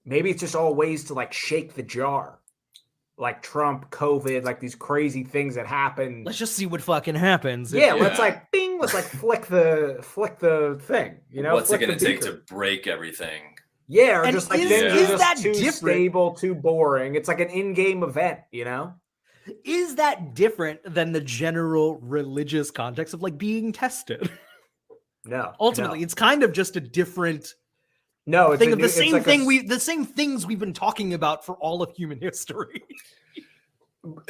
Maybe it's just all ways to like shake the jar. Like Trump, COVID, like these crazy things that happen. Let's just see what fucking happens. Yeah, let's like bing, let's like flick the thing, you know? What's it gonna take to break everything? Yeah, or and just like is just that too different? Stable, too boring. It's like an in-game event, you know? Is that different than the general religious context of like being tested? No. Ultimately, it's kind of just a different thing of the same thing the same things we've been talking about for all of human history.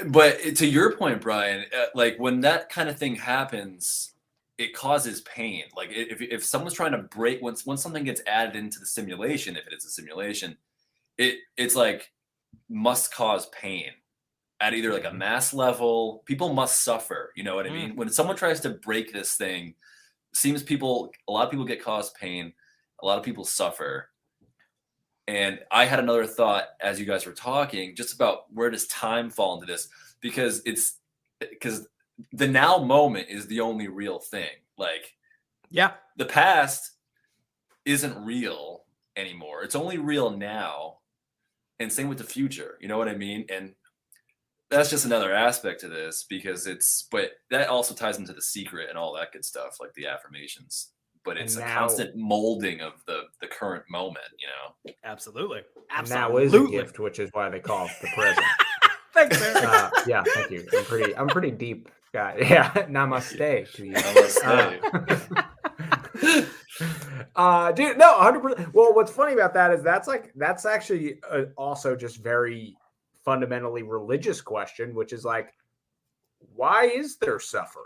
But to your point, Brian, like when that kind of thing happens, it causes pain. Like if someone's trying to break, once something gets added into the simulation, if it is a simulation, it's like must cause pain at either like a mass level. People must suffer. You know what I mean? When someone tries to break this thing, a lot of people get caused pain. A lot of people suffer. And I had another thought as you guys were talking, just about where does time fall into this? Because the now moment is the only real thing. Like, Yeah. the past isn't real anymore. It's only real now. And same with the future. You know what I mean? And that's just another aspect to this, because but that also ties into the secret and all that good stuff, like the affirmations. But it's a constant molding of the current moment, you know? Absolutely. And now is a gift, which is why they call it the present. Thanks, Eric. Yeah, thank you. I'm pretty deep guy. Yeah, namaste to you. Namaste. Dude, no, 100%. Well, what's funny about that is that's actually also just very fundamentally religious question, which is like, why is there suffering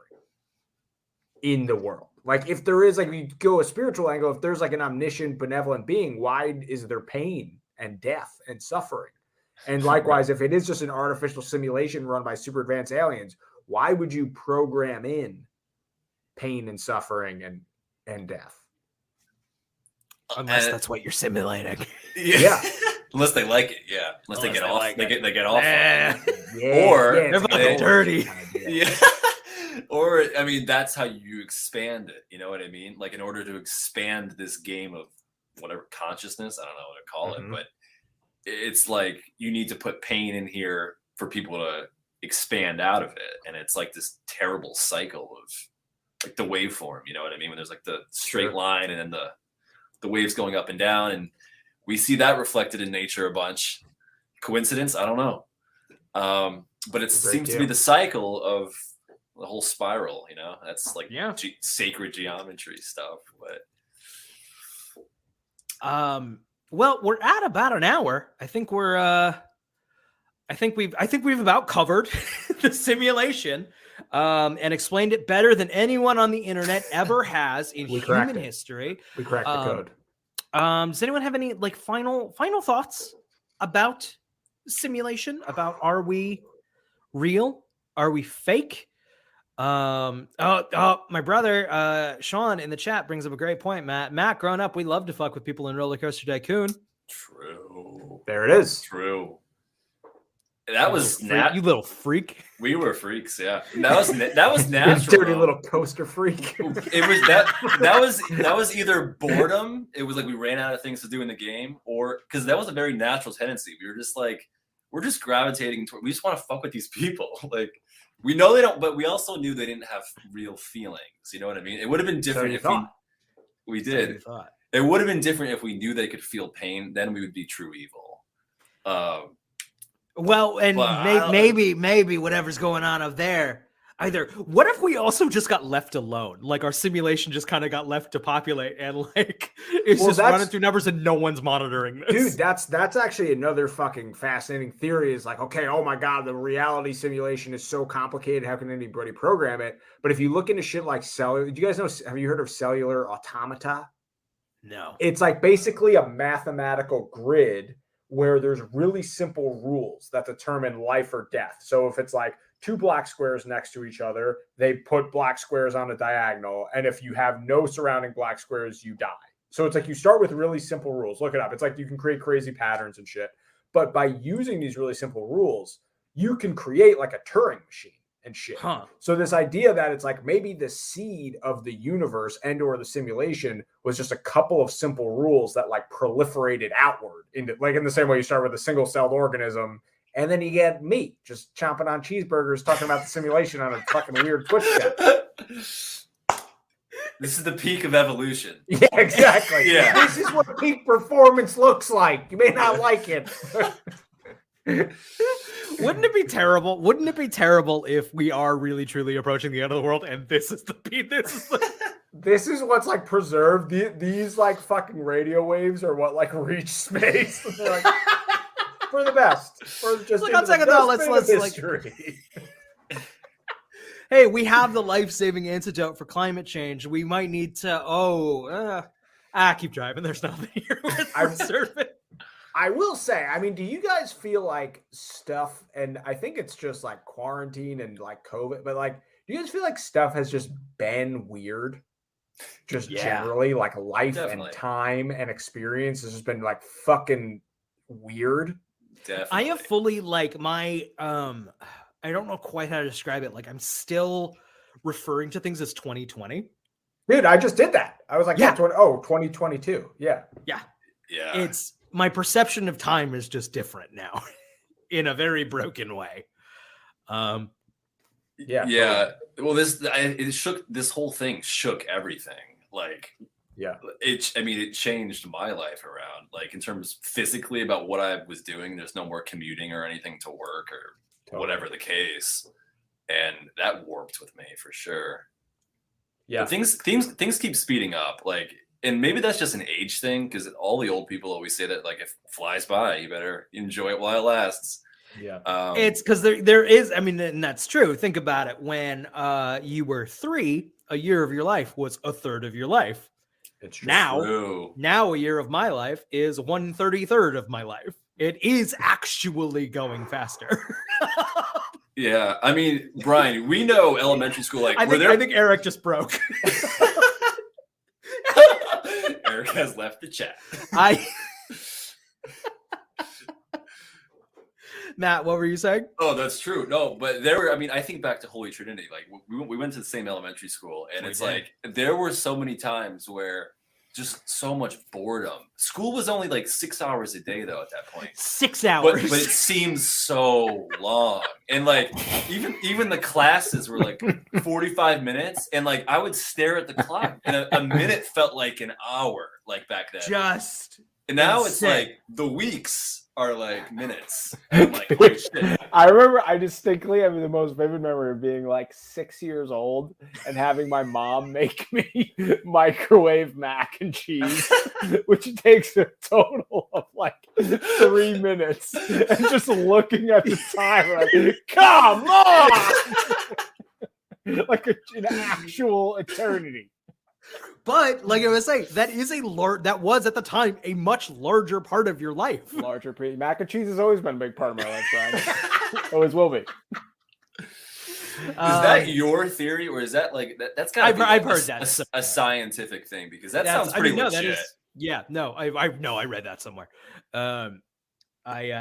in the world? Like, if there is, like, if you go a spiritual angle, if there's like an omniscient, benevolent being, why is there pain and death and suffering? And likewise, if it is just an artificial simulation run by super advanced aliens, why would you program in pain and suffering and death? Unless that's what you're simulating. Yeah. Unless they like it, yeah. Unless they get off, they get off. Or they're fucking dirty. Yeah. Or, I mean, that's how you expand it. You know what I mean? Like, in order to expand this game of whatever consciousness, I don't know what to call it, but it's like you need to put pain in here for people to expand out of it. And it's like this terrible cycle of like the waveform. You know what I mean? When there's like the straight line and then the waves going up and down. And we see that reflected in nature a bunch. Coincidence? I don't know. But it seems to be the cycle of the whole spiral, you know? That's like sacred geometry stuff. But well, we're at about an hour. I think we've about covered the simulation and explained it better than anyone on the internet ever has in human history. We cracked the code. Does anyone have any like final thoughts about simulation? About, are we real? Are we fake? My brother Sean in the chat brings up a great point. Matt, growing up, we loved to fuck with people in Roller Coaster Tycoon. True. There it is. True. That was you little freak. We were freaks, yeah. That was natural. Dirty little coaster freak. It was that was either boredom. It was like we ran out of things to do in the game, or because that was a very natural tendency. We were just like, we're just gravitating toward. We just want to fuck with these people. Like, we know they don't, but we also knew they didn't have real feelings. You know what I mean? It would have been different if we did. It would have been different if we knew they could feel pain. Then we would be true evil. Well, and maybe whatever's going on up there. Either, what if we also just got left alone? Like, our simulation just kind of got left to populate, and like it's just running through numbers, and no one's monitoring this. Dude, that's actually another fucking fascinating theory. Is like, okay, oh my god, the reality simulation is so complicated. How can anybody program it? But if you look into shit like cellular, do you guys know? Have you heard of cellular automata? No. It's like basically a mathematical grid where there's really simple rules that determine life or death. So if it's like two black squares next to each other, they put black squares on a diagonal. And if you have no surrounding black squares, you die. So it's like you start with really simple rules. Look it up. It's like you can create crazy patterns and shit. But by using these really simple rules, you can create like a Turing machine and shit. So this idea that it's like maybe the seed of the universe and or the simulation was just a couple of simple rules that like proliferated outward into, like, in the same way you start with a single-celled organism and then you get me just chomping on cheeseburgers talking about the simulation on a fucking weird Twitch chat. This is the peak of evolution. Yeah, exactly. Yeah. This is what peak performance looks like. You may not like it. Wouldn't it be terrible? Wouldn't it be terrible if we are really truly approaching the end of the world and this is this is what's like preserved? These like fucking radio waves are what like reach space. They're like, for the best. For just look, I'll take it though. Let's like. Hey, we have the life-saving antidote for climate change. We might need to. Keep driving. There's nothing here. I will say, I mean, do you guys feel like stuff, and I think it's just like quarantine and like COVID, but like, do you guys feel like stuff has just been weird? just generally, like life Definitely. and time and experience has just been like fucking weird. Definitely. I have fully like my I don't know quite how to describe it. Like I'm still referring to things as 2020. Dude, I just did that. I was like, Yeah. 2022. Yeah. Yeah. It's my perception of time is just different now in a very broken way. Yeah. Yeah. Well, this whole thing shook everything. Like, it changed my life around, like in terms physically about what I was doing. There's no more commuting or anything to work or whatever the case. And that warped with me for sure. Yeah. But things keep speeding up. Like, and maybe that's just an age thing, because all the old people always say that, like, if it flies by, you better enjoy it while it lasts. Yeah. It's because there is, I mean, and that's true. Think about it. When you were 3, a year of your life was a third of your life. It's true. Now a year of my life is 1/33 of my life. It is actually going faster. Yeah, I mean, Brian, we know elementary school. Like, I think Eric just broke. Eric has left the chat. Matt, what were you saying? Oh, that's true. No, but there were, I mean, I think back to Holy Trinity. Like, we went to the same elementary school, and it's like there were so many times where just so much boredom. School was only like 6 hours a day, though, at that point. 6 hours. But it seems so long. And like even the classes were like 45 minutes, and like I would stare at the clock, and a minute felt like an hour, like back then. And now it's like the weeks are like minutes. I'm like, oh, shit. I remember, I mean, the most vivid memory of being like 6 years old and having my mom make me microwave mac and cheese, which takes a total of like 3 minutes, and just looking at the time like, come on! Like an actual eternity. But like I was saying, that was at the time a much larger part of your life. Mac and cheese has always been a big part of my life, Brian. Always will be. Is that your theory, or is that like that's kind of I've heard that a scientific thing, because that sounds pretty legit. I read that somewhere.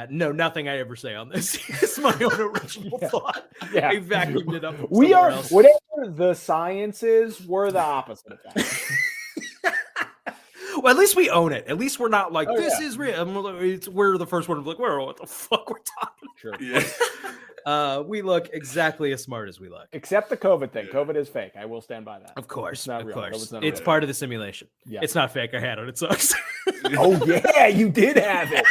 Nothing I ever say on this is my own original thought. Yeah. I vacuumed it up. We are else. Whatever the science is, we're the opposite of that. Well, at least we own it. At least we're not like this is real. We're the first one to be like, what the fuck we're talking about. Sure. Yeah. We look exactly as smart as we look. Except the COVID thing. COVID is fake. I will stand by that. Of course. It's not real. It's part of the simulation. Yeah. It's not fake. I had it. It sucks. Oh, yeah. You did have it.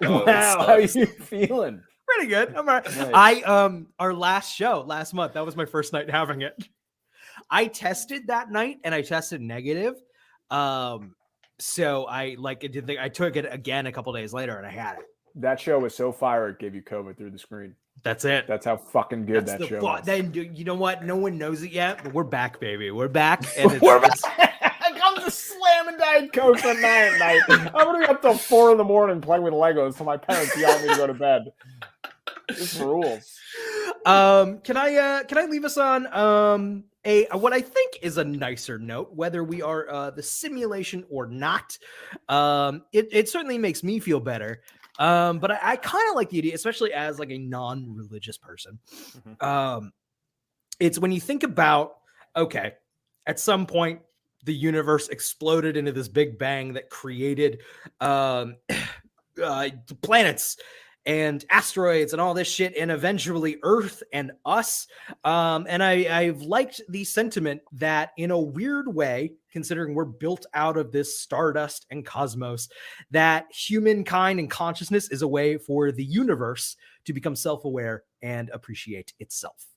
Oh, wow. How are you feeling? Pretty good. I'm all right. Nice. Our last show last month, that was my first night having it. I tested that night and I tested negative. So I didn't think I took it again a couple days later and I had it. That show was so fire it gave you COVID through the screen. That's it. That's how fucking good that show was. Then you know what? No one knows it yet, but we're back, baby. We're back. And we're back. I'm just slamming Diet Coke at night. I'm gonna be up till 4 a.m. playing with Legos until my parents yell at me to go to bed. This rules. Can I leave us on what I think is a nicer note, whether we are the simulation or not. It certainly makes me feel better. But I kind of like the idea, especially as like a non-religious person. Mm-hmm. It's when you think about, okay, at some point the universe exploded into this big bang that created planets and asteroids and all this shit, and eventually Earth and us. And I've liked the sentiment that, in a weird way, considering we're built out of this stardust and cosmos, that humankind and consciousness is a way for the universe to become self-aware and appreciate itself.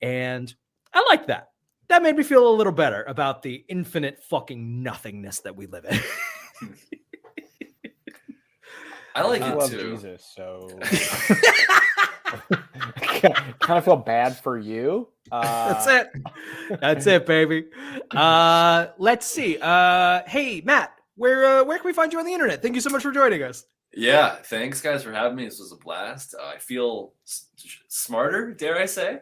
And I like that. That made me feel a little better about the infinite fucking nothingness that we live in. I like I it love too. Jesus, so kind of feel bad for you. That's it, baby. Let's see. Hey, Matt, where can we find you on the internet? Thank you so much for joining us. Yeah, thanks guys for having me. This was a blast. I feel smarter, dare I say?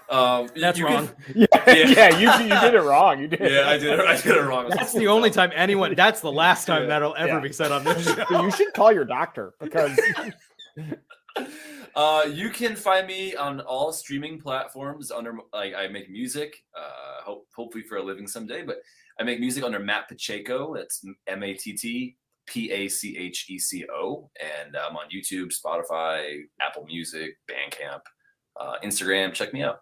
That's wrong. Yeah, you did it wrong. You did. Yeah, I did it wrong. That's the only time anyone. That's the last time that'll ever be said on this show. So you should call your doctor because. You can find me on all streaming platforms under I make music, hopefully for a living someday, but I make music under Matt Pacheco. That's MattPacheco, and I'm on YouTube, Spotify, Apple Music, Bandcamp, Instagram. Check me out.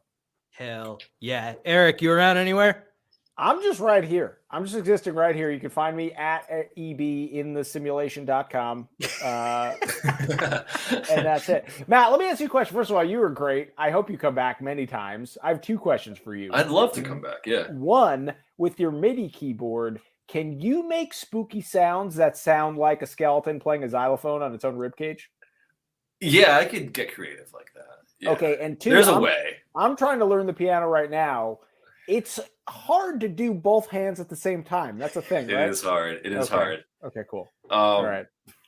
Hell yeah. Eric, you around anywhere? I'm just right here. I'm just existing right here. You can find me at ebinthesimulation.com. And that's it. Matt, let me ask you a question. First of all, you were great. I hope you come back many times. I have two questions for you. I'd love to come back. Yeah. One, with your MIDI keyboard, can you make spooky sounds that sound like a skeleton playing a xylophone on its own ribcage? Yeah, I could get creative like that. Yeah. Okay. And two, there's a way. I'm trying to learn the piano right now. It's hard to do both hands at the same time. That's a thing, right? It is hard. It is hard. Okay, cool. All right.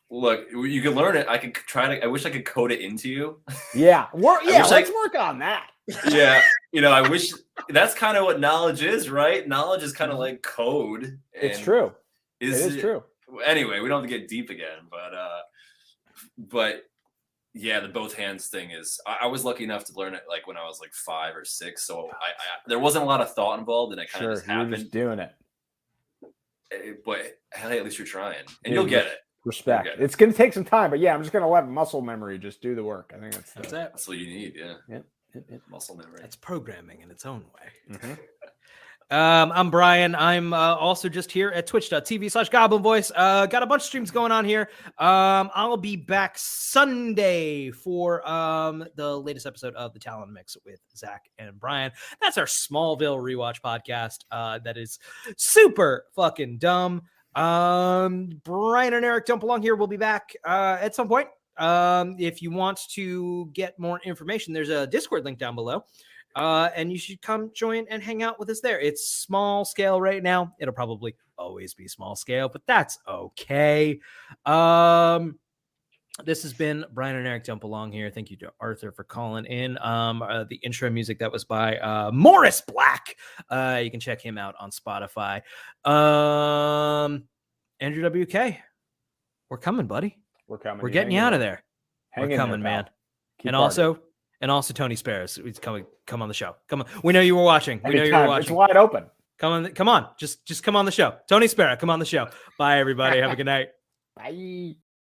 Look, you can learn it. I could try to. I wish I could code it into you. Yeah. Let's work on that. Yeah. I wish that's kind of what knowledge is, right? Knowledge is kind of like code. It's true. It is true. Anyway, we don't have to get deep again, but yeah, the both hands thing is. I was lucky enough to learn it like when I was like 5 or 6, so I there wasn't a lot of thought involved, and it kind of just happened. You're just doing it. But hey, at least you're trying, and you'll get it. Respect. It's going to take some time, but yeah, I'm just going to let muscle memory just do the work. I think that's it. That's what you need. Yeah. Muscle memory. That's programming in its own way. Mm-hmm. I'm Brian. I'm also just here at twitch.tv/Goblin Voice. Got a bunch of streams going on here. I'll be back Sunday for the latest episode of the Talon Mix with Zach and Brian. That's our Smallville rewatch podcast. That is super fucking dumb. Brian and Eric don't belong here. We'll be back at some point. If you want to get more information, there's a Discord link down below. And you should come join and hang out with us there. It's small scale right now. It'll probably always be small scale, but that's okay. This has been Brian and Eric Don't Belong Here. Thank you to Arthur for calling in. The intro music that was by Morris Black. You can check him out on Spotify. Andrew WK, we're coming, buddy. We're coming. We're getting you out of there. We're coming, man. And also Tony Sparrows. Come on the show. Come on. We know you were watching. We know you were watching. It's wide open. Come on. Just come on the show. Tony Sparrow, come on the show. Bye, everybody. Have a good night. Bye.